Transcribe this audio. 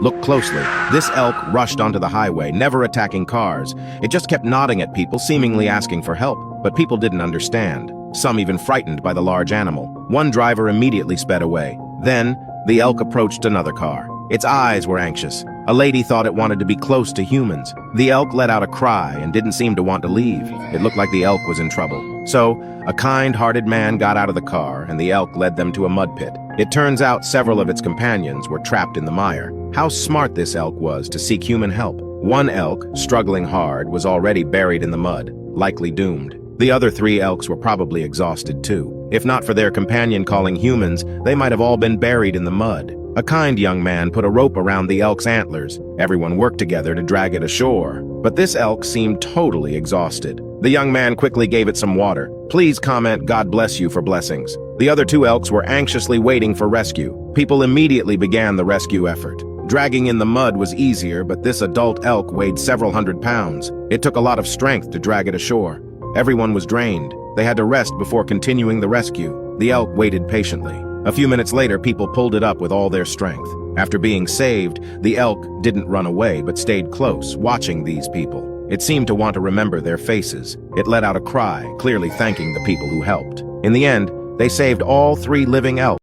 Look closely. This elk rushed onto the highway, never attacking cars. It just kept nodding at people, seemingly asking for help. But people didn't understand, some even frightened by the large animal. One driver immediately sped away. Then, the elk approached another car. Its eyes were anxious. A lady thought it wanted to be close to humans. The elk let out a cry and didn't seem to want to leave. It looked like the elk was in trouble. So, a kind-hearted man got out of the car and the elk led them to a mud pit. It turns out several of its companions were trapped in the mire. How smart this elk was to seek human help. One elk, struggling hard, was already buried in the mud, likely doomed. The other 3 elks were probably exhausted too. If not for their companion calling humans, they might have all been buried in the mud. A kind young man put a rope around the elk's antlers. Everyone worked together to drag it ashore. But this elk seemed totally exhausted. The young man quickly gave it some water. Please comment "God bless you" for blessings. The other 2 elks were anxiously waiting for rescue. People immediately began the rescue effort. Dragging in the mud was easier, but this adult elk weighed several hundred pounds. It took a lot of strength to drag it ashore. Everyone was drained. They had to rest before continuing the rescue. The elk waited patiently. A few minutes later, people pulled it up with all their strength. After being saved, the elk didn't run away but stayed close, watching these people. It seemed to want to remember their faces. It let out a cry, clearly thanking the people who helped. In the end, they saved all 3 living elk.